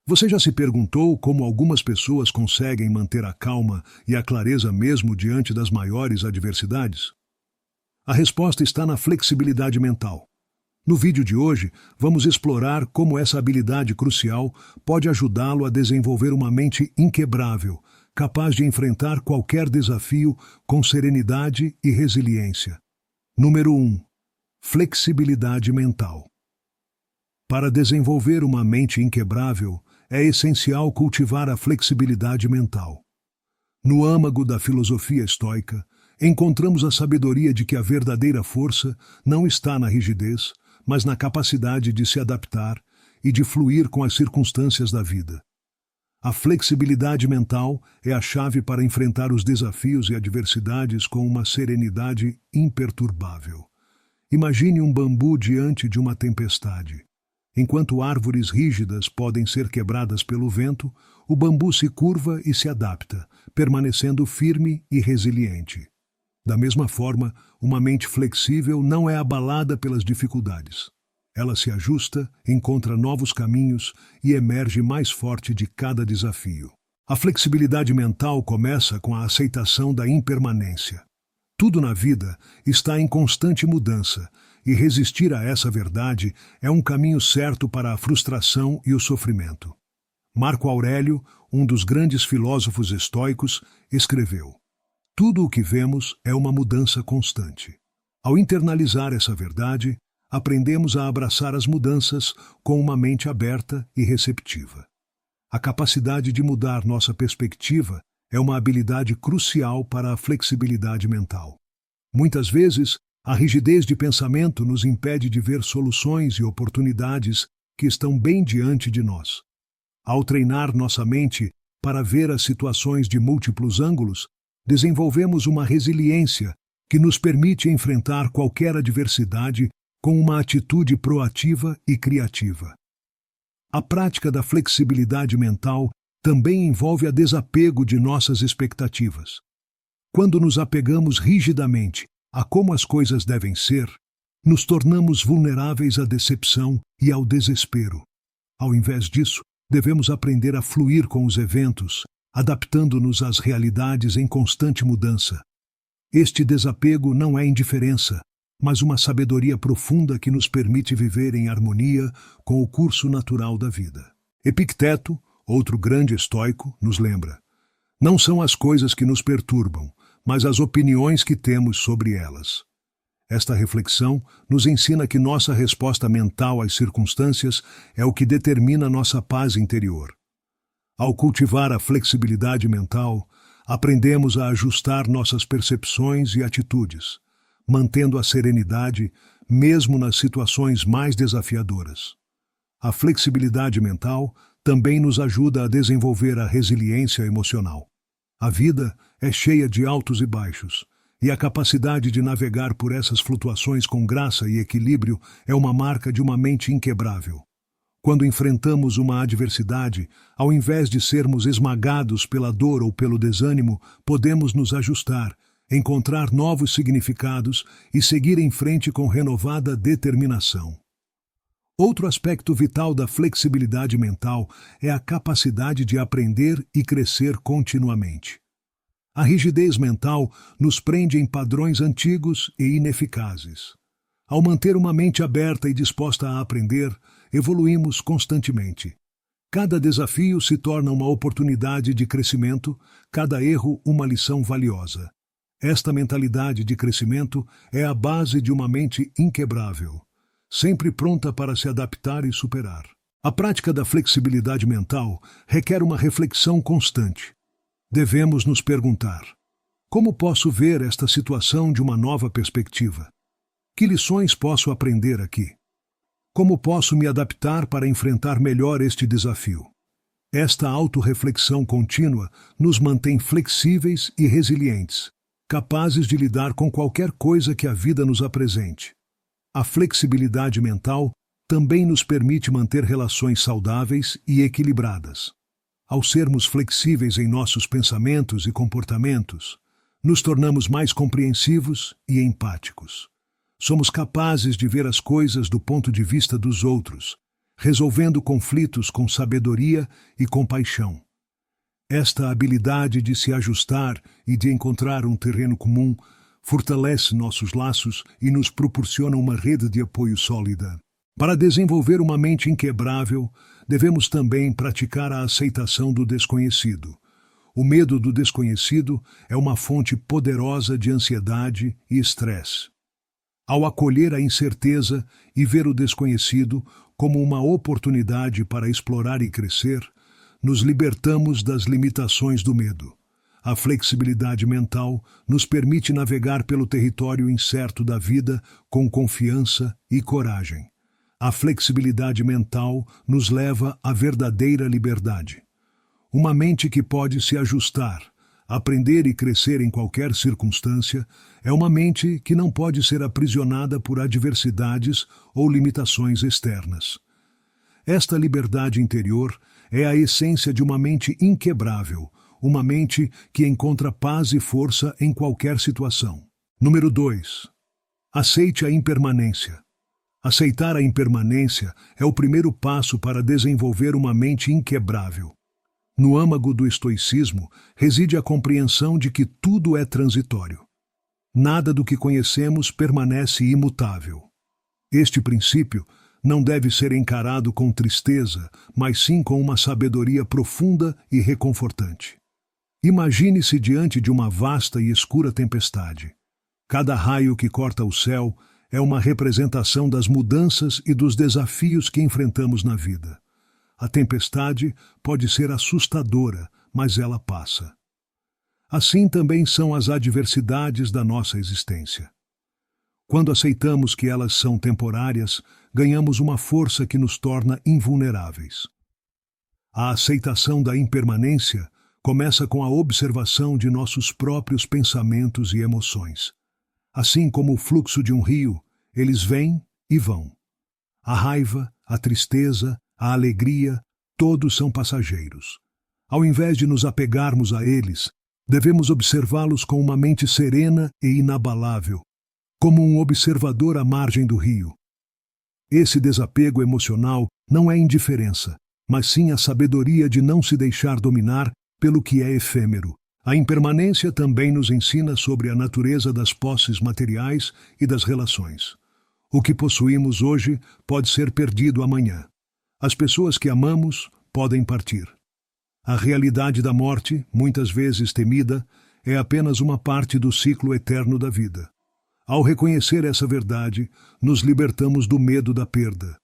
Você já se perguntou como algumas pessoas conseguem manter a calma e a clareza mesmo diante das maiores adversidades? A resposta está na flexibilidade mental. No vídeo de hoje, vamos explorar como essa habilidade crucial pode ajudá-lo a desenvolver uma mente inquebrável, capaz de enfrentar qualquer desafio com serenidade e resiliência. Número 1. Flexibilidade mental. Para desenvolver uma mente inquebrável, é essencial cultivar a flexibilidade mental. No âmago da filosofia estoica, encontramos a sabedoria de que a verdadeira força não está na rigidez, mas na capacidade de se adaptar e de fluir com as circunstâncias da vida. A flexibilidade mental é a chave para enfrentar os desafios e adversidades com uma serenidade imperturbável. Imagine um bambu diante de uma tempestade. Enquanto árvores rígidas podem ser quebradas pelo vento, o bambu se curva e se adapta, permanecendo firme e resiliente. Da mesma forma, uma mente flexível não é abalada pelas dificuldades. Ela se ajusta, encontra novos caminhos e emerge mais forte de cada desafio. A flexibilidade mental começa com a aceitação da impermanência. Tudo na vida está em constante mudança, e resistir a essa verdade é um caminho certo para a frustração e o sofrimento. Marco Aurélio, um dos grandes filósofos estoicos, escreveu: "Tudo o que vemos é uma mudança constante." Ao internalizar essa verdade, aprendemos a abraçar as mudanças com uma mente aberta e receptiva. A capacidade de mudar nossa perspectiva é uma habilidade crucial para a flexibilidade mental. Muitas vezes, a rigidez de pensamento nos impede de ver soluções e oportunidades que estão bem diante de nós. Ao treinar nossa mente para ver as situações de múltiplos ângulos, desenvolvemos uma resiliência que nos permite enfrentar qualquer adversidade com uma atitude proativa e criativa. A prática da flexibilidade mental também envolve a desapego de nossas expectativas. Quando nos apegamos rigidamente a como as coisas devem ser, nos tornamos vulneráveis à decepção e ao desespero. Ao invés disso, devemos aprender a fluir com os eventos, adaptando-nos às realidades em constante mudança. Este desapego não é indiferença, mas uma sabedoria profunda que nos permite viver em harmonia com o curso natural da vida. Epicteto, outro grande estoico, nos lembra: "Não são as coisas que nos perturbam, mas as opiniões que temos sobre elas." Esta reflexão nos ensina que nossa resposta mental às circunstâncias é o que determina nossa paz interior. Ao cultivar a flexibilidade mental, aprendemos a ajustar nossas percepções e atitudes, mantendo a serenidade mesmo nas situações mais desafiadoras. A flexibilidade mental também nos ajuda a desenvolver a resiliência emocional. A vida é cheia de altos e baixos, e a capacidade de navegar por essas flutuações com graça e equilíbrio é uma marca de uma mente inquebrável. Quando enfrentamos uma adversidade, ao invés de sermos esmagados pela dor ou pelo desânimo, podemos nos ajustar, encontrar novos significados e seguir em frente com renovada determinação. Outro aspecto vital da flexibilidade mental é a capacidade de aprender e crescer continuamente. A rigidez mental nos prende em padrões antigos e ineficazes. Ao manter uma mente aberta e disposta a aprender, evoluímos constantemente. Cada desafio se torna uma oportunidade de crescimento, cada erro uma lição valiosa. Esta mentalidade de crescimento é a base de uma mente inquebrável, sempre pronta para se adaptar e superar. A prática da flexibilidade mental requer uma reflexão constante. Devemos nos perguntar: como posso ver esta situação de uma nova perspectiva? Que lições posso aprender aqui? Como posso me adaptar para enfrentar melhor este desafio? Esta autorreflexão contínua nos mantém flexíveis e resilientes, capazes de lidar com qualquer coisa que a vida nos apresente. A flexibilidade mental também nos permite manter relações saudáveis e equilibradas. Ao sermos flexíveis em nossos pensamentos e comportamentos, nos tornamos mais compreensivos e empáticos. Somos capazes de ver as coisas do ponto de vista dos outros, resolvendo conflitos com sabedoria e compaixão. Esta habilidade de se ajustar e de encontrar um terreno comum fortalece nossos laços e nos proporciona uma rede de apoio sólida. Para desenvolver uma mente inquebrável, devemos também praticar a aceitação do desconhecido. O medo do desconhecido é uma fonte poderosa de ansiedade e estresse. Ao acolher a incerteza e ver o desconhecido como uma oportunidade para explorar e crescer, nos libertamos das limitações do medo. A flexibilidade mental nos permite navegar pelo território incerto da vida com confiança e coragem. A flexibilidade mental nos leva à verdadeira liberdade. Uma mente que pode se ajustar, aprender e crescer em qualquer circunstância, é uma mente que não pode ser aprisionada por adversidades ou limitações externas. Esta liberdade interior é a essência de uma mente inquebrável, uma mente que encontra paz e força em qualquer situação. Número 2. Aceite a impermanência. Aceitar a impermanência é o primeiro passo para desenvolver uma mente inquebrável. No âmago do estoicismo reside a compreensão de que tudo é transitório. Nada do que conhecemos permanece imutável. Este princípio não deve ser encarado com tristeza, mas sim com uma sabedoria profunda e reconfortante. Imagine-se diante de uma vasta e escura tempestade. Cada raio que corta o céu é uma representação das mudanças e dos desafios que enfrentamos na vida. A tempestade pode ser assustadora, mas ela passa. Assim também são as adversidades da nossa existência. Quando aceitamos que elas são temporárias, ganhamos uma força que nos torna invulneráveis. A aceitação da impermanência começa com a observação de nossos próprios pensamentos e emoções. Assim como o fluxo de um rio, eles vêm e vão. A raiva, a tristeza, a alegria, todos são passageiros. Ao invés de nos apegarmos a eles, devemos observá-los com uma mente serena e inabalável, como um observador à margem do rio. Esse desapego emocional não é indiferença, mas sim a sabedoria de não se deixar dominar pelo que é efêmero. A impermanência também nos ensina sobre a natureza das posses materiais e das relações. O que possuímos hoje pode ser perdido amanhã. As pessoas que amamos podem partir. A realidade da morte, muitas vezes temida, é apenas uma parte do ciclo eterno da vida. Ao reconhecer essa verdade, nos libertamos do medo da perda.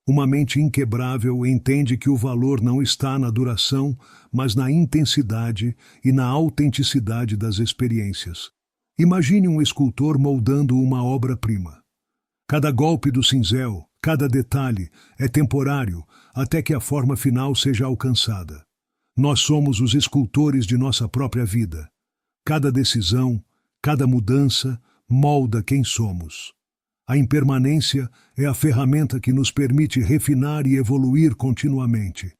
Uma mente inquebrável entende que o valor não está na duração, mas na intensidade e na autenticidade das experiências. Imagine um escultor moldando uma obra-prima. Cada golpe do cinzel, cada detalhe é temporário até que a forma final seja alcançada. Nós somos os escultores de nossa própria vida. Cada decisão, cada mudança molda quem somos. A impermanência é a ferramenta que nos permite refinar e evoluir continuamente.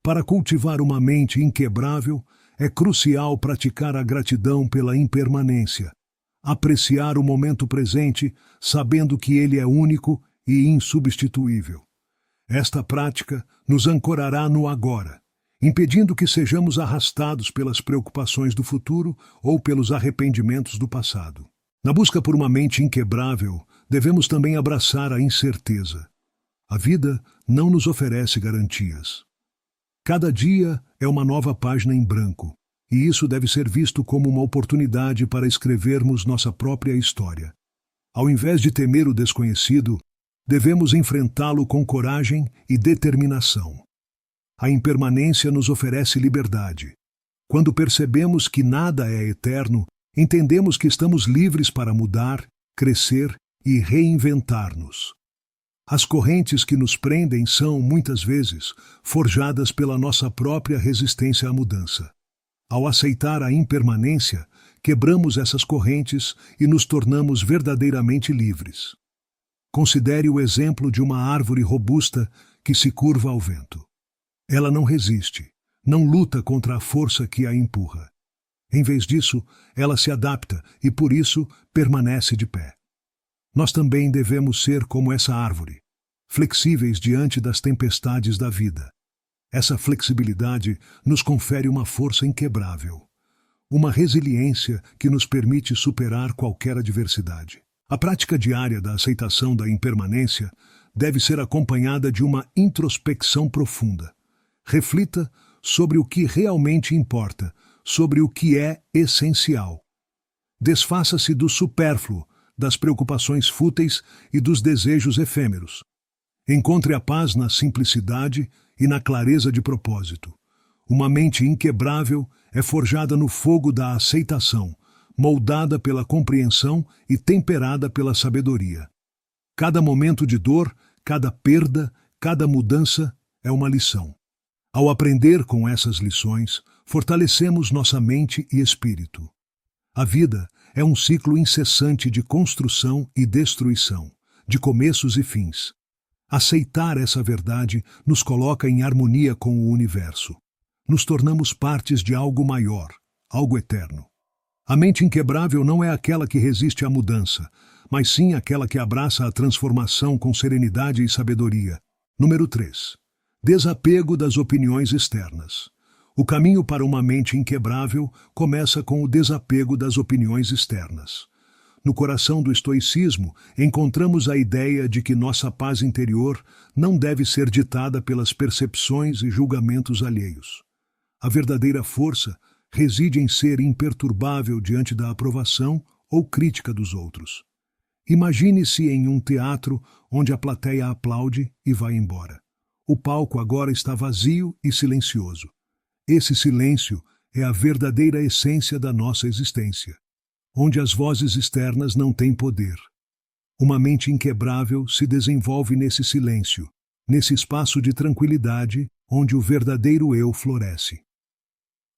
Para cultivar uma mente inquebrável, é crucial praticar a gratidão pela impermanência, apreciar o momento presente, sabendo que ele é único e insubstituível. Esta prática nos ancorará no agora, impedindo que sejamos arrastados pelas preocupações do futuro ou pelos arrependimentos do passado. Na busca por uma mente inquebrável, devemos também abraçar a incerteza. A vida não nos oferece garantias. Cada dia é uma nova página em branco, e isso deve ser visto como uma oportunidade para escrevermos nossa própria história. Ao invés de temer o desconhecido, devemos enfrentá-lo com coragem e determinação. A impermanência nos oferece liberdade. Quando percebemos que nada é eterno, entendemos que estamos livres para mudar, crescer e reinventar-nos. As correntes que nos prendem são, muitas vezes, forjadas pela nossa própria resistência à mudança. Ao aceitar a impermanência, quebramos essas correntes e nos tornamos verdadeiramente livres. Considere o exemplo de uma árvore robusta que se curva ao vento. Ela não resiste, não luta contra a força que a empurra. Em vez disso, ela se adapta e, por isso, permanece de pé. Nós também devemos ser como essa árvore, flexíveis diante das tempestades da vida. Essa flexibilidade nos confere uma força inquebrável, uma resiliência que nos permite superar qualquer adversidade. A prática diária da aceitação da impermanência deve ser acompanhada de uma introspecção profunda. Reflita sobre o que realmente importa, sobre o que é essencial. Desfaça-se do supérfluo, das preocupações fúteis e dos desejos efêmeros. Encontre a paz na simplicidade e na clareza de propósito. Uma mente inquebrável é forjada no fogo da aceitação, moldada pela compreensão e temperada pela sabedoria. Cada momento de dor, cada perda, cada mudança é uma lição. Ao aprender com essas lições, fortalecemos nossa mente e espírito. A vida é um ciclo incessante de construção e destruição, de começos e fins. Aceitar essa verdade nos coloca em harmonia com o universo. Nos tornamos partes de algo maior, algo eterno. A mente inquebrável não é aquela que resiste à mudança, mas sim aquela que abraça a transformação com serenidade e sabedoria. Número 3. Desapego das opiniões externas. O caminho para uma mente inquebrável começa com o desapego das opiniões externas. No coração do estoicismo, encontramos a ideia de que nossa paz interior não deve ser ditada pelas percepções e julgamentos alheios. A verdadeira força reside em ser imperturbável diante da aprovação ou crítica dos outros. Imagine-se em um teatro onde a plateia aplaude e vai embora. O palco agora está vazio e silencioso. Esse silêncio é a verdadeira essência da nossa existência, onde as vozes externas não têm poder. Uma mente inquebrável se desenvolve nesse silêncio, nesse espaço de tranquilidade onde o verdadeiro eu floresce.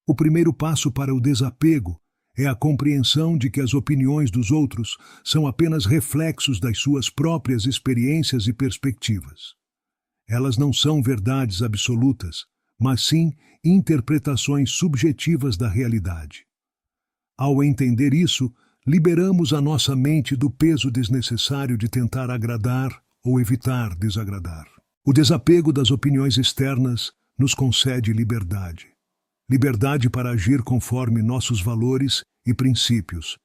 O primeiro passo para o desapego é a compreensão de que as opiniões dos outros são apenas reflexos das suas próprias experiências e perspectivas. Elas não são verdades absolutas, mas sim interpretações subjetivas da realidade. Ao entender isso, liberamos a nossa mente do peso desnecessário de tentar agradar ou evitar desagradar. O desapego das opiniões externas nos concede liberdade. Liberdade para agir conforme nossos valores e princípios,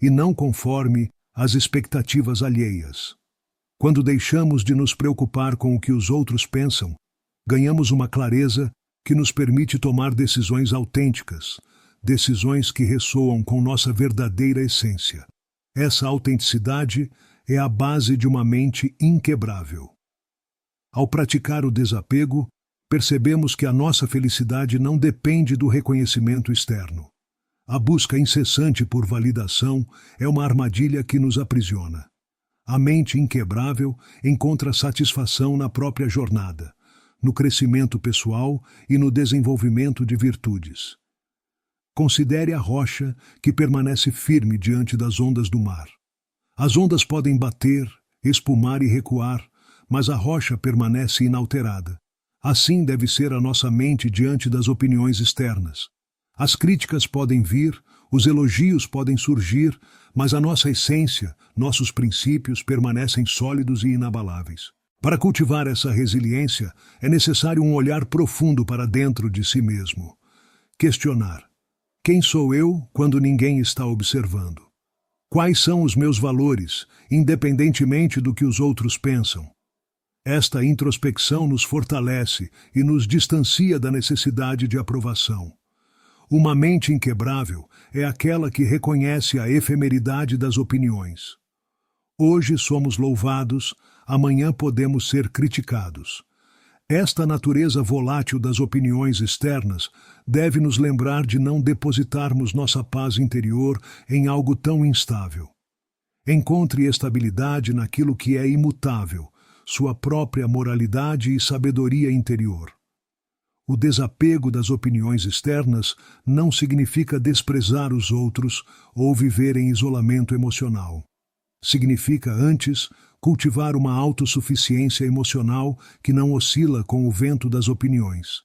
e não conforme as expectativas alheias. Quando deixamos de nos preocupar com o que os outros pensam, ganhamos uma clareza que nos permite tomar decisões autênticas, decisões que ressoam com nossa verdadeira essência. Essa autenticidade é a base de uma mente inquebrável. Ao praticar o desapego, percebemos que a nossa felicidade não depende do reconhecimento externo. A busca incessante por validação é uma armadilha que nos aprisiona. A mente inquebrável encontra satisfação na própria jornada, no crescimento pessoal e no desenvolvimento de virtudes. Considere a rocha que permanece firme diante das ondas do mar. As ondas podem bater, espumar e recuar, mas a rocha permanece inalterada. Assim deve ser a nossa mente diante das opiniões externas. As críticas podem vir, os elogios podem surgir, mas a nossa essência, nossos princípios permanecem sólidos e inabaláveis. Para cultivar essa resiliência, é necessário um olhar profundo para dentro de si mesmo. Questionar: quem sou eu quando ninguém está observando? Quais são os meus valores, independentemente do que os outros pensam? Esta introspecção nos fortalece e nos distancia da necessidade de aprovação. Uma mente inquebrável é aquela que reconhece a efemeridade das opiniões. Hoje somos louvados, amanhã podemos ser criticados. Esta natureza volátil das opiniões externas deve nos lembrar de não depositarmos nossa paz interior em algo tão instável. Encontre estabilidade naquilo que é imutável, sua própria moralidade e sabedoria interior. O desapego das opiniões externas não significa desprezar os outros ou viver em isolamento emocional. Significa, antes, cultivar uma autossuficiência emocional que não oscila com o vento das opiniões.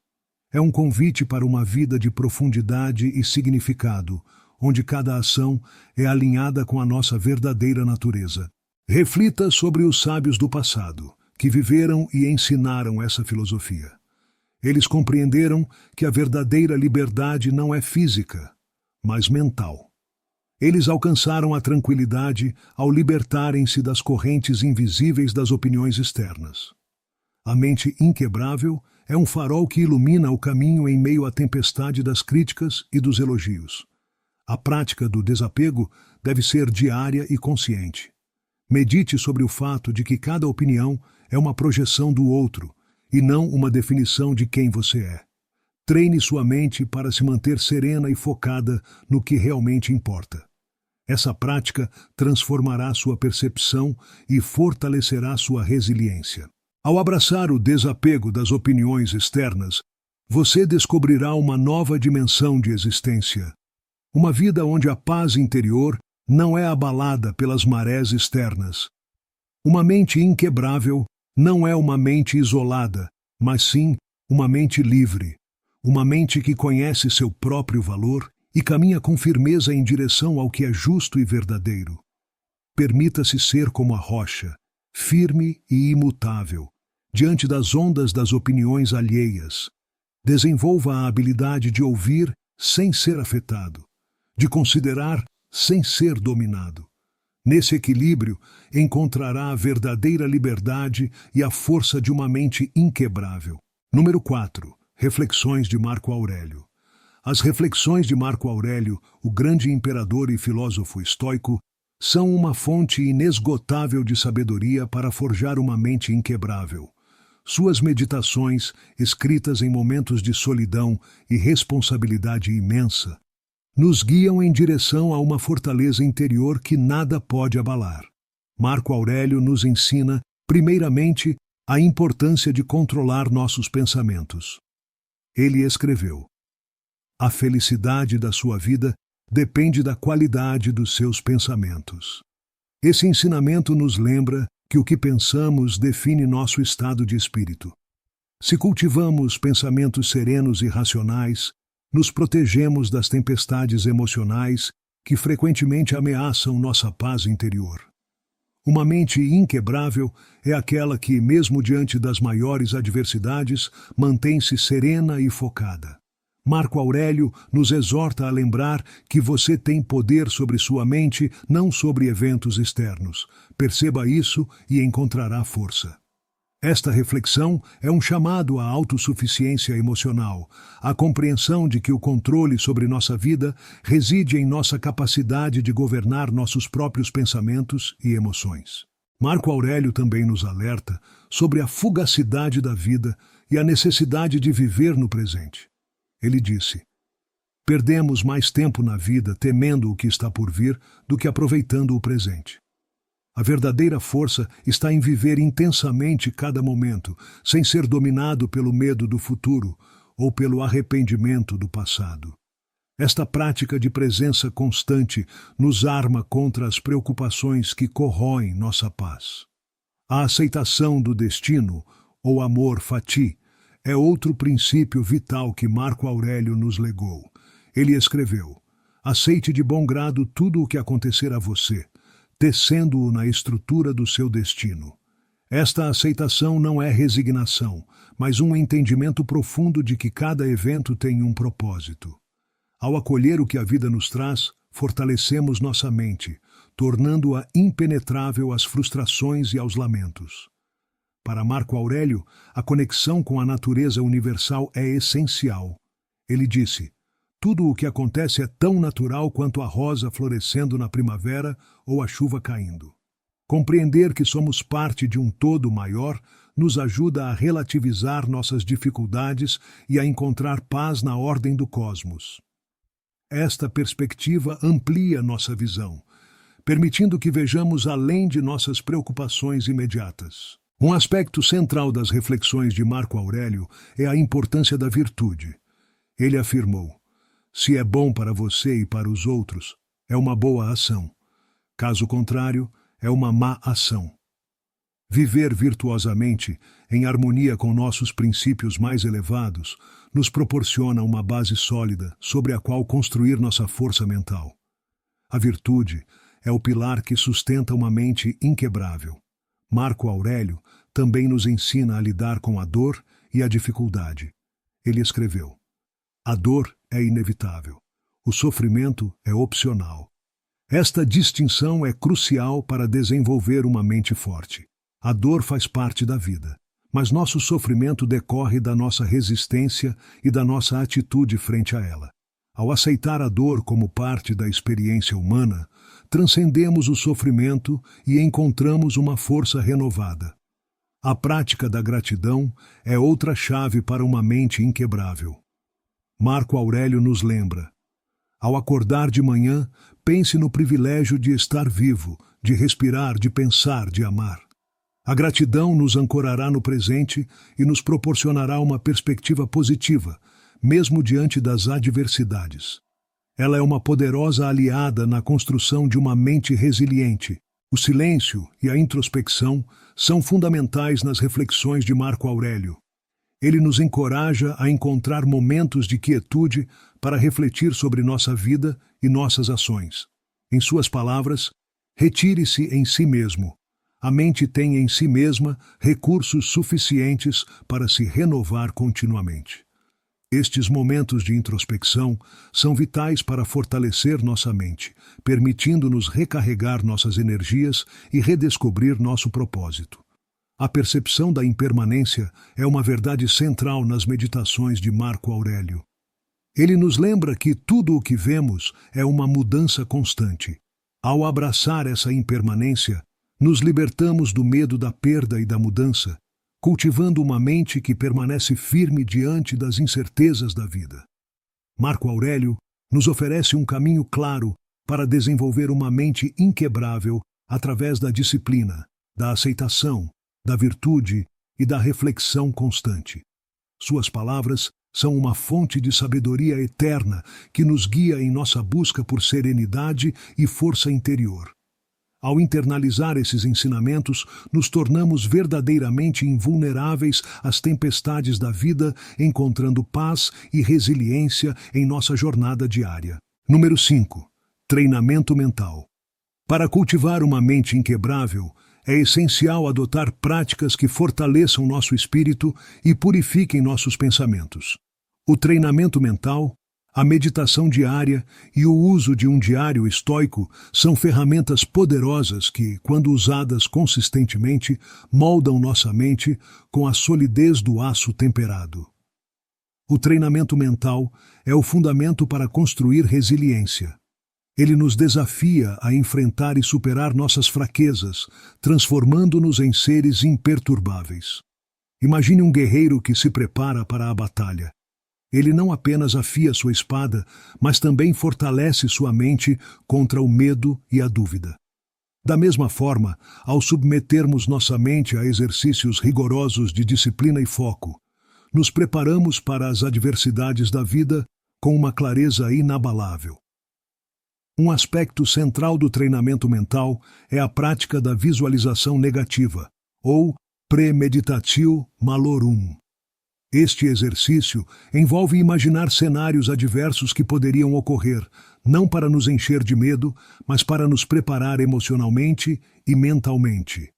É um convite para uma vida de profundidade e significado, onde cada ação é alinhada com a nossa verdadeira natureza. Reflita sobre os sábios do passado, que viveram e ensinaram essa filosofia. Eles compreenderam que a verdadeira liberdade não é física, mas mental. Eles alcançaram a tranquilidade ao libertarem-se das correntes invisíveis das opiniões externas. A mente inquebrável é um farol que ilumina o caminho em meio à tempestade das críticas e dos elogios. A prática do desapego deve ser diária e consciente. Medite sobre o fato de que cada opinião é uma projeção do outro e não uma definição de quem você é. Treine sua mente para se manter serena e focada no que realmente importa. Essa prática transformará sua percepção e fortalecerá sua resiliência. Ao abraçar o desapego das opiniões externas, você descobrirá uma nova dimensão de existência. Uma vida onde a paz interior não é abalada pelas marés externas. Uma mente inquebrável não é uma mente isolada, mas sim uma mente livre. Uma mente que conhece seu próprio valor e caminha com firmeza em direção ao que é justo e verdadeiro. Permita-se ser como a rocha, firme e imutável, diante das ondas das opiniões alheias. Desenvolva a habilidade de ouvir sem ser afetado, de considerar sem ser dominado. Nesse equilíbrio, encontrará a verdadeira liberdade e a força de uma mente inquebrável. Número 4. Reflexões de Marco Aurélio. As reflexões de Marco Aurélio, o grande imperador e filósofo estoico, são uma fonte inesgotável de sabedoria para forjar uma mente inquebrável. Suas meditações, escritas em momentos de solidão e responsabilidade imensa, nos guiam em direção a uma fortaleza interior que nada pode abalar. Marco Aurélio nos ensina, primeiramente, a importância de controlar nossos pensamentos. Ele escreveu: a felicidade da sua vida depende da qualidade dos seus pensamentos. Esse ensinamento nos lembra que o que pensamos define nosso estado de espírito. Se cultivamos pensamentos serenos e racionais, nos protegemos das tempestades emocionais que frequentemente ameaçam nossa paz interior. Uma mente inquebrável é aquela que, mesmo diante das maiores adversidades, mantém-se serena e focada. Marco Aurélio nos exorta a lembrar que você tem poder sobre sua mente, não sobre eventos externos. Perceba isso e encontrará força. Esta reflexão é um chamado à autossuficiência emocional, à compreensão de que o controle sobre nossa vida reside em nossa capacidade de governar nossos próprios pensamentos e emoções. Marco Aurélio também nos alerta sobre a fugacidade da vida e a necessidade de viver no presente. Ele disse: perdemos mais tempo na vida temendo o que está por vir do que aproveitando o presente. A verdadeira força está em viver intensamente cada momento, sem ser dominado pelo medo do futuro ou pelo arrependimento do passado. Esta prática de presença constante nos arma contra as preocupações que corroem nossa paz. A aceitação do destino, ou amor fati, é outro princípio vital que Marco Aurélio nos legou. Ele escreveu: aceite de bom grado tudo o que acontecer a você, tecendo-o na estrutura do seu destino. Esta aceitação não é resignação, mas um entendimento profundo de que cada evento tem um propósito. Ao acolher o que a vida nos traz, fortalecemos nossa mente, tornando-a impenetrável às frustrações e aos lamentos. Para Marco Aurélio, a conexão com a natureza universal é essencial. Ele disse: tudo o que acontece é tão natural quanto a rosa florescendo na primavera ou a chuva caindo. Compreender que somos parte de um todo maior nos ajuda a relativizar nossas dificuldades e a encontrar paz na ordem do cosmos. Esta perspectiva amplia nossa visão, permitindo que vejamos além de nossas preocupações imediatas. Um aspecto central das reflexões de Marco Aurélio é a importância da virtude. Ele afirmou: se é bom para você e para os outros, é uma boa ação. Caso contrário, é uma má ação. Viver virtuosamente, em harmonia com nossos princípios mais elevados, nos proporciona uma base sólida sobre a qual construir nossa força mental. A virtude é o pilar que sustenta uma mente inquebrável. Marco Aurélio também nos ensina a lidar com a dor e a dificuldade. Ele escreveu: a dor é inevitável. O sofrimento é opcional. Esta distinção é crucial para desenvolver uma mente forte. A dor faz parte da vida, mas nosso sofrimento decorre da nossa resistência e da nossa atitude frente a ela. Ao aceitar a dor como parte da experiência humana, transcendemos o sofrimento e encontramos uma força renovada. A prática da gratidão é outra chave para uma mente inquebrável. Marco Aurélio nos lembra: ao acordar de manhã, pense no privilégio de estar vivo, de respirar, de pensar, de amar. A gratidão nos ancorará no presente e nos proporcionará uma perspectiva positiva, mesmo diante das adversidades. Ela é uma poderosa aliada na construção de uma mente resiliente. O silêncio e a introspecção são fundamentais nas reflexões de Marco Aurélio. Ele nos encoraja a encontrar momentos de quietude para refletir sobre nossa vida e nossas ações. Em suas palavras, retire-se em si mesmo. A mente tem em si mesma recursos suficientes para se renovar continuamente. Estes momentos de introspecção são vitais para fortalecer nossa mente, permitindo-nos recarregar nossas energias e redescobrir nosso propósito. A percepção da impermanência é uma verdade central nas meditações de Marco Aurélio. Ele nos lembra que tudo o que vemos é uma mudança constante. Ao abraçar essa impermanência, nos libertamos do medo da perda e da mudança, cultivando uma mente que permanece firme diante das incertezas da vida. Marco Aurélio nos oferece um caminho claro para desenvolver uma mente inquebrável através da disciplina, da aceitação, da virtude e da reflexão constante. Suas palavras são uma fonte de sabedoria eterna que nos guia em nossa busca por serenidade e força interior. Ao internalizar esses ensinamentos, nos tornamos verdadeiramente invulneráveis às tempestades da vida, encontrando paz e resiliência em nossa jornada diária. Número 5. Treinamento mental. Para cultivar uma mente inquebrável, é essencial adotar práticas que fortaleçam nosso espírito e purifiquem nossos pensamentos. O treinamento mental, a meditação diária e o uso de um diário estoico são ferramentas poderosas que, quando usadas consistentemente, moldam nossa mente com a solidez do aço temperado. O treinamento mental é o fundamento para construir resiliência. Ele nos desafia a enfrentar e superar nossas fraquezas, transformando-nos em seres imperturbáveis. Imagine um guerreiro que se prepara para a batalha. Ele não apenas afia sua espada, mas também fortalece sua mente contra o medo e a dúvida. Da mesma forma, ao submetermos nossa mente a exercícios rigorosos de disciplina e foco, nos preparamos para as adversidades da vida com uma clareza inabalável. Um aspecto central do treinamento mental é a prática da visualização negativa, ou premeditatio malorum. Este exercício envolve imaginar cenários adversos que poderiam ocorrer, não para nos encher de medo, mas para nos preparar emocionalmente e mentalmente.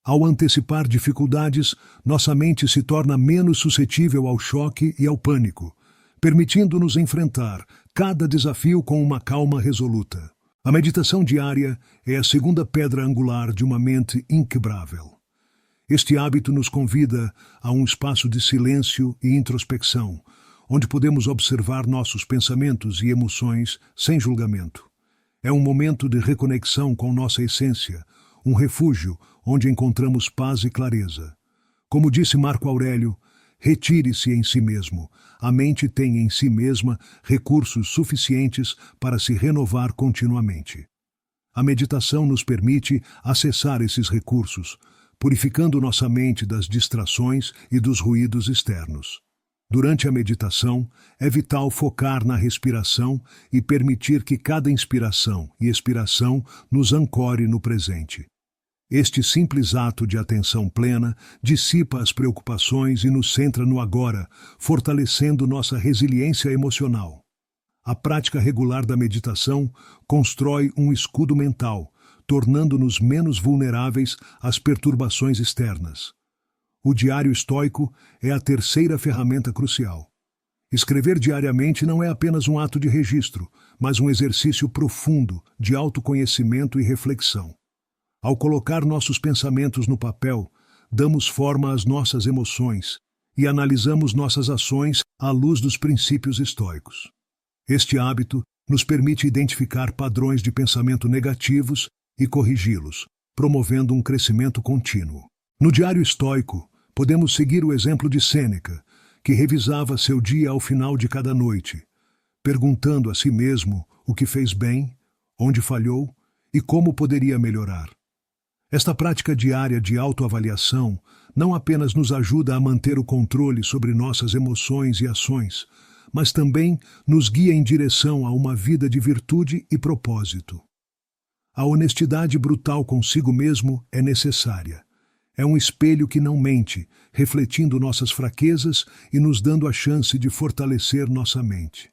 Ao antecipar dificuldades, nossa mente se torna menos suscetível ao choque e ao pânico, permitindo-nos enfrentar cada desafio com uma calma resoluta. A meditação diária é a segunda pedra angular de uma mente inquebrável. Este hábito nos convida a um espaço de silêncio e introspecção, onde podemos observar nossos pensamentos e emoções sem julgamento. É um momento de reconexão com nossa essência, um refúgio onde encontramos paz e clareza. Como disse Marco Aurélio, retire-se em si mesmo. A mente tem em si mesma recursos suficientes para se renovar continuamente. A meditação nos permite acessar esses recursos, purificando nossa mente das distrações e dos ruídos externos. Durante a meditação, é vital focar na respiração e permitir que cada inspiração e expiração nos ancore no presente. Este simples ato de atenção plena dissipa as preocupações e nos centra no agora, fortalecendo nossa resiliência emocional. A prática regular da meditação constrói um escudo mental, tornando-nos menos vulneráveis às perturbações externas. O diário estoico é a terceira ferramenta crucial. Escrever diariamente não é apenas um ato de registro, mas um exercício profundo de autoconhecimento e reflexão. Ao colocar nossos pensamentos no papel, damos forma às nossas emoções e analisamos nossas ações à luz dos princípios estoicos. Este hábito nos permite identificar padrões de pensamento negativos e corrigi-los, promovendo um crescimento contínuo. No diário estoico, podemos seguir o exemplo de Sêneca, que revisava seu dia ao final de cada noite, perguntando a si mesmo o que fez bem, onde falhou e como poderia melhorar. Esta prática diária de autoavaliação não apenas nos ajuda a manter o controle sobre nossas emoções e ações, mas também nos guia em direção a uma vida de virtude e propósito. A honestidade brutal consigo mesmo é necessária. É um espelho que não mente, refletindo nossas fraquezas e nos dando a chance de fortalecer nossa mente.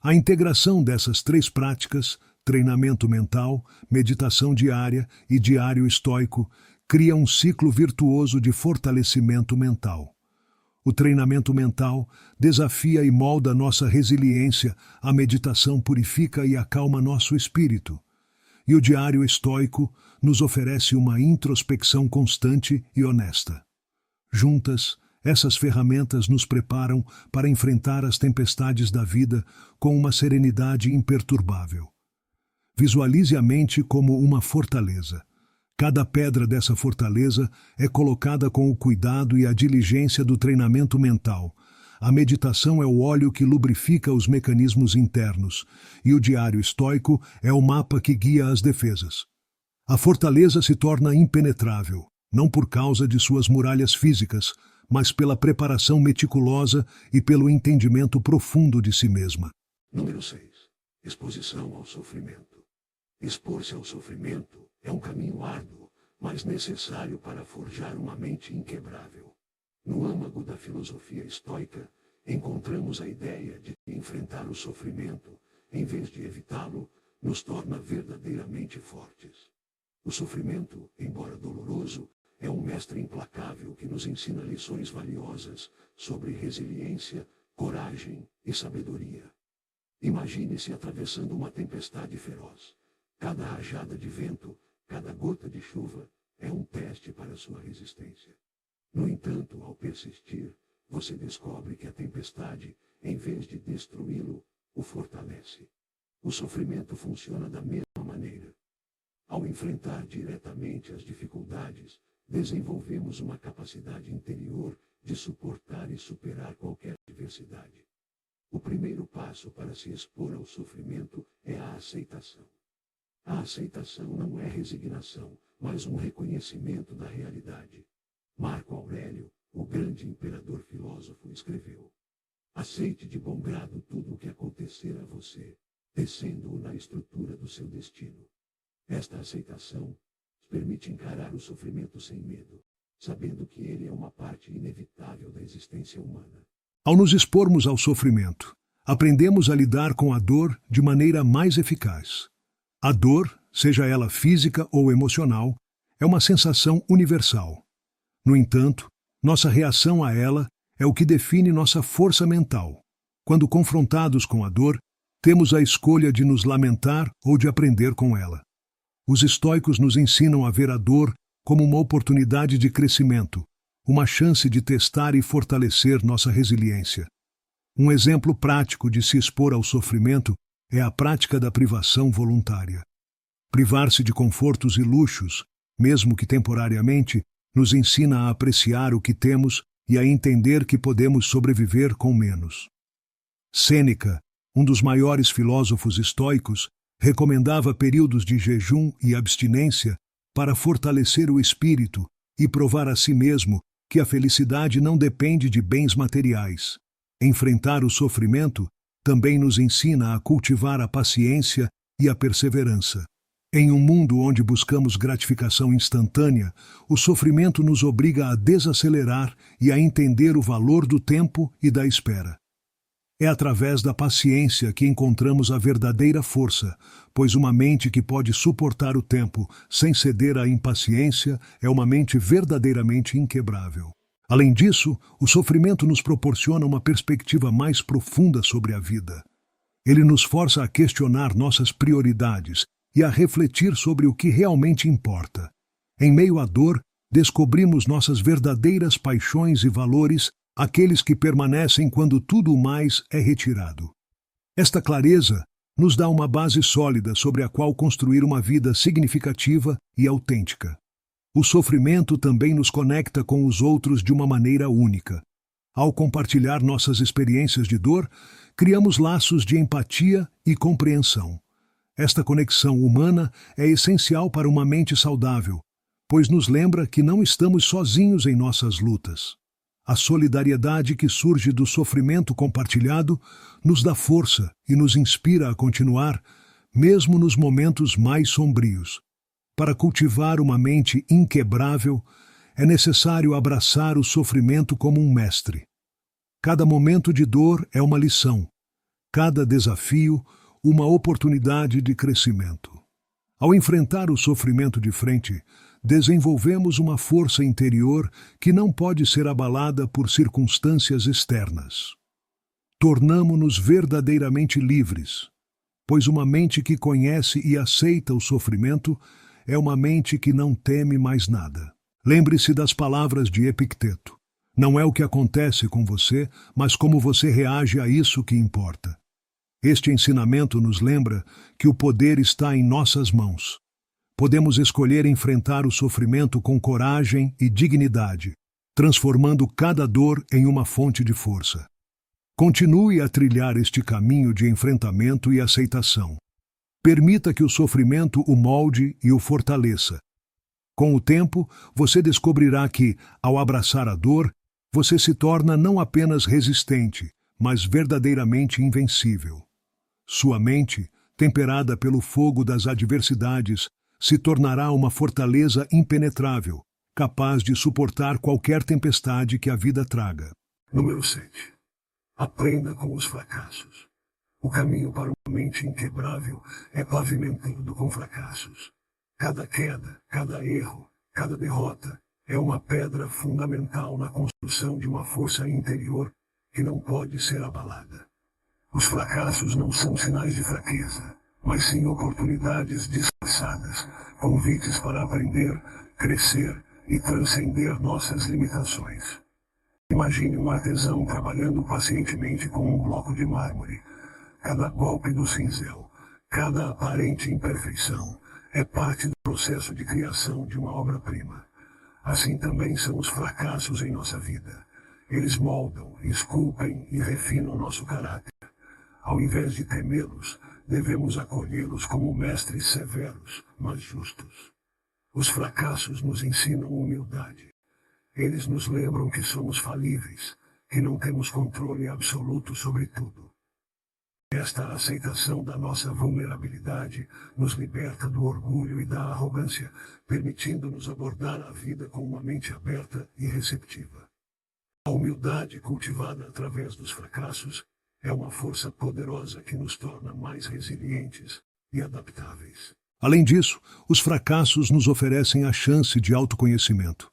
A integração dessas três práticas, treinamento mental, meditação diária e diário estoico, cria um ciclo virtuoso de fortalecimento mental. O treinamento mental desafia e molda nossa resiliência, a meditação purifica e acalma nosso espírito. E o diário estoico nos oferece uma introspecção constante e honesta. Juntas, essas ferramentas nos preparam para enfrentar as tempestades da vida com uma serenidade imperturbável. Visualize a mente como uma fortaleza. Cada pedra dessa fortaleza é colocada com o cuidado e a diligência do treinamento mental. A meditação é o óleo que lubrifica os mecanismos internos, e o diário estoico é o mapa que guia as defesas. A fortaleza se torna impenetrável, não por causa de suas muralhas físicas, mas pela preparação meticulosa e pelo entendimento profundo de si mesma. Número 6. Exposição ao sofrimento. Expor-se ao sofrimento é um caminho árduo, mas necessário para forjar uma mente inquebrável. No âmago da filosofia estoica, encontramos a ideia de que enfrentar o sofrimento, em vez de evitá-lo, nos torna verdadeiramente fortes. O sofrimento, embora doloroso, é um mestre implacável que nos ensina lições valiosas sobre resiliência, coragem e sabedoria. Imagine-se atravessando uma tempestade feroz. Cada rajada de vento, cada gota de chuva é um teste para sua resistência. No entanto, ao persistir, você descobre que a tempestade, em vez de destruí-lo, o fortalece. O sofrimento funciona da mesma maneira. Ao enfrentar diretamente as dificuldades, desenvolvemos uma capacidade interior de suportar e superar qualquer adversidade. O primeiro passo para se expor ao sofrimento é a aceitação. A aceitação não é resignação, mas um reconhecimento da realidade. Marco Aurélio, o grande imperador filósofo, escreveu: aceite de bom grado tudo o que acontecer a você, tecendo-o na estrutura do seu destino. Esta aceitação permite encarar o sofrimento sem medo, sabendo que ele é uma parte inevitável da existência humana. Ao nos expormos ao sofrimento, aprendemos a lidar com a dor de maneira mais eficaz. A dor, seja ela física ou emocional, é uma sensação universal. No entanto, nossa reação a ela é o que define nossa força mental. Quando confrontados com a dor, temos a escolha de nos lamentar ou de aprender com ela. Os estoicos nos ensinam a ver a dor como uma oportunidade de crescimento, uma chance de testar e fortalecer nossa resiliência. Um exemplo prático de se expor ao sofrimento é a prática da privação voluntária. Privar-se de confortos e luxos, mesmo que temporariamente, nos ensina a apreciar o que temos e a entender que podemos sobreviver com menos. Sêneca, um dos maiores filósofos estoicos, recomendava períodos de jejum e abstinência para fortalecer o espírito e provar a si mesmo que a felicidade não depende de bens materiais. Enfrentar o sofrimento também nos ensina a cultivar a paciência e a perseverança. Em um mundo onde buscamos gratificação instantânea, o sofrimento nos obriga a desacelerar e a entender o valor do tempo e da espera. É através da paciência que encontramos a verdadeira força, pois uma mente que pode suportar o tempo sem ceder à impaciência é uma mente verdadeiramente inquebrável. Além disso, o sofrimento nos proporciona uma perspectiva mais profunda sobre a vida. Ele nos força a questionar nossas prioridades e a refletir sobre o que realmente importa. Em meio à dor, descobrimos nossas verdadeiras paixões e valores, aqueles que permanecem quando tudo mais é retirado. Esta clareza nos dá uma base sólida sobre a qual construir uma vida significativa e autêntica. O sofrimento também nos conecta com os outros de uma maneira única. Ao compartilhar nossas experiências de dor, criamos laços de empatia e compreensão. Esta conexão humana é essencial para uma mente saudável, pois nos lembra que não estamos sozinhos em nossas lutas. A solidariedade que surge do sofrimento compartilhado nos dá força e nos inspira a continuar, mesmo nos momentos mais sombrios. Para cultivar uma mente inquebrável, é necessário abraçar o sofrimento como um mestre. Cada momento de dor é uma lição, cada desafio, uma oportunidade de crescimento. Ao enfrentar o sofrimento de frente, desenvolvemos uma força interior que não pode ser abalada por circunstâncias externas. Tornamo-nos verdadeiramente livres, pois uma mente que conhece e aceita o sofrimento é uma mente que não teme mais nada. Lembre-se das palavras de Epicteto. Não é o que acontece com você, mas como você reage a isso que importa. Este ensinamento nos lembra que o poder está em nossas mãos. Podemos escolher enfrentar o sofrimento com coragem e dignidade, transformando cada dor em uma fonte de força. Continue a trilhar este caminho de enfrentamento e aceitação. Permita que o sofrimento o molde e o fortaleça. Com o tempo, você descobrirá que, ao abraçar a dor, você se torna não apenas resistente, mas verdadeiramente invencível. Sua mente, temperada pelo fogo das adversidades, se tornará uma fortaleza impenetrável, capaz de suportar qualquer tempestade que a vida traga. Número 7. Aprenda com os fracassos. O caminho para uma mente inquebrável é pavimentado com fracassos. Cada queda, cada erro, cada derrota é uma pedra fundamental na construção de uma força interior que não pode ser abalada. Os fracassos não são sinais de fraqueza, mas sim oportunidades disfarçadas, convites para aprender, crescer e transcender nossas limitações. Imagine um artesão trabalhando pacientemente com um bloco de mármore. Cada golpe do cinzel, cada aparente imperfeição é parte do processo de criação de uma obra-prima. Assim também são os fracassos em nossa vida. Eles moldam, esculpem e refinam nosso caráter. Ao invés de temê-los, devemos acolhê-los como mestres severos, mas justos. Os fracassos nos ensinam humildade. Eles nos lembram que somos falíveis, que não temos controle absoluto sobre tudo. Esta aceitação da nossa vulnerabilidade nos liberta do orgulho e da arrogância, permitindo-nos abordar a vida com uma mente aberta e receptiva. A humildade cultivada através dos fracassos é uma força poderosa que nos torna mais resilientes e adaptáveis. Além disso, os fracassos nos oferecem a chance de autoconhecimento.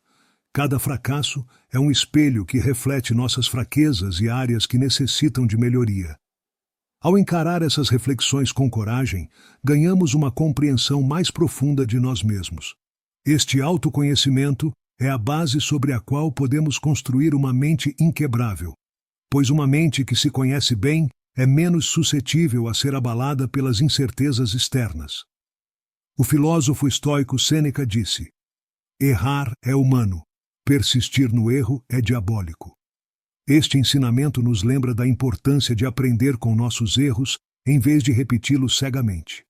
Cada fracasso é um espelho que reflete nossas fraquezas e áreas que necessitam de melhoria. Ao encarar essas reflexões com coragem, ganhamos uma compreensão mais profunda de nós mesmos. Este autoconhecimento é a base sobre a qual podemos construir uma mente inquebrável, pois uma mente que se conhece bem é menos suscetível a ser abalada pelas incertezas externas. O filósofo estoico Sêneca disse: "Errar é humano, persistir no erro é diabólico." Este ensinamento nos lembra da importância de aprender com nossos erros em vez de repeti-los cegamente.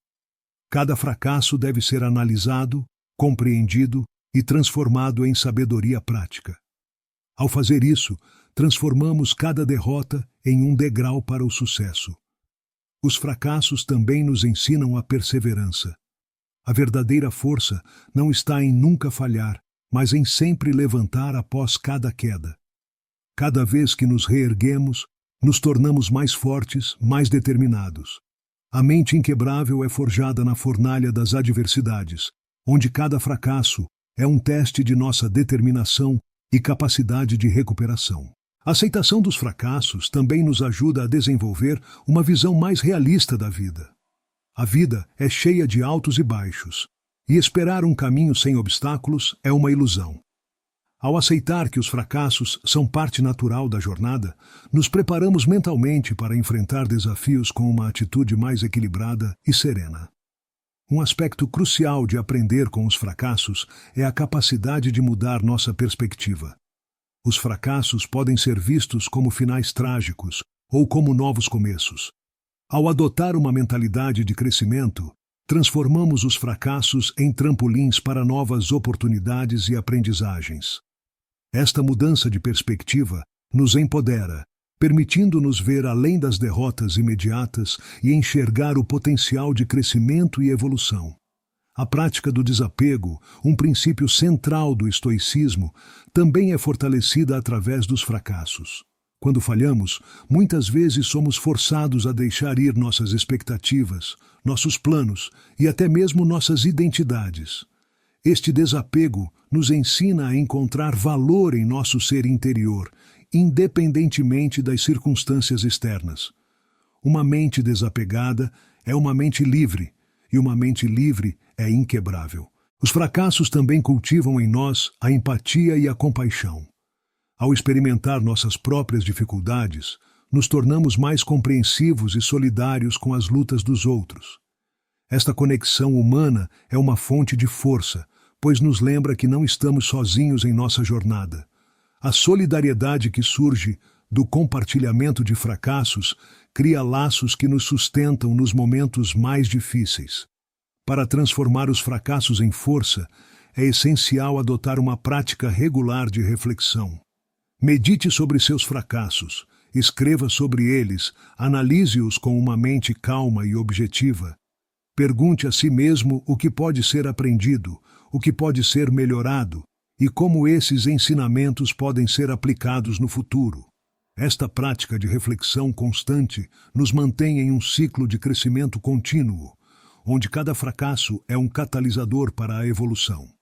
Cada fracasso deve ser analisado, compreendido e transformado em sabedoria prática. Ao fazer isso, transformamos cada derrota em um degrau para o sucesso. Os fracassos também nos ensinam a perseverança. A verdadeira força não está em nunca falhar, mas em sempre levantar após cada queda. Cada vez que nos reerguemos, nos tornamos mais fortes, mais determinados. A mente inquebrável é forjada na fornalha das adversidades, onde cada fracasso é um teste de nossa determinação e capacidade de recuperação. A aceitação dos fracassos também nos ajuda a desenvolver uma visão mais realista da vida. A vida é cheia de altos e baixos, e esperar um caminho sem obstáculos é uma ilusão. Ao aceitar que os fracassos são parte natural da jornada, nos preparamos mentalmente para enfrentar desafios com uma atitude mais equilibrada e serena. Um aspecto crucial de aprender com os fracassos é a capacidade de mudar nossa perspectiva. Os fracassos podem ser vistos como finais trágicos ou como novos começos. Ao adotar uma mentalidade de crescimento, transformamos os fracassos em trampolins para novas oportunidades e aprendizagens. Esta mudança de perspectiva nos empodera, permitindo-nos ver além das derrotas imediatas e enxergar o potencial de crescimento e evolução. A prática do desapego, um princípio central do estoicismo, também é fortalecida através dos fracassos. Quando falhamos, muitas vezes somos forçados a deixar ir nossas expectativas, nossos planos e até mesmo nossas identidades. Este desapego nos ensina a encontrar valor em nosso ser interior, independentemente das circunstâncias externas. Uma mente desapegada é uma mente livre, e uma mente livre é inquebrável. Os fracassos também cultivam em nós a empatia e a compaixão. Ao experimentar nossas próprias dificuldades, nos tornamos mais compreensivos e solidários com as lutas dos outros. Esta conexão humana é uma fonte de força, pois nos lembra que não estamos sozinhos em nossa jornada. A solidariedade que surge do compartilhamento de fracassos cria laços que nos sustentam nos momentos mais difíceis. Para transformar os fracassos em força, é essencial adotar uma prática regular de reflexão. Medite sobre seus fracassos, escreva sobre eles, analise-os com uma mente calma e objetiva. Pergunte a si mesmo o que pode ser aprendido, o que pode ser melhorado e como esses ensinamentos podem ser aplicados no futuro. Esta prática de reflexão constante nos mantém em um ciclo de crescimento contínuo, onde cada fracasso é um catalisador para a evolução.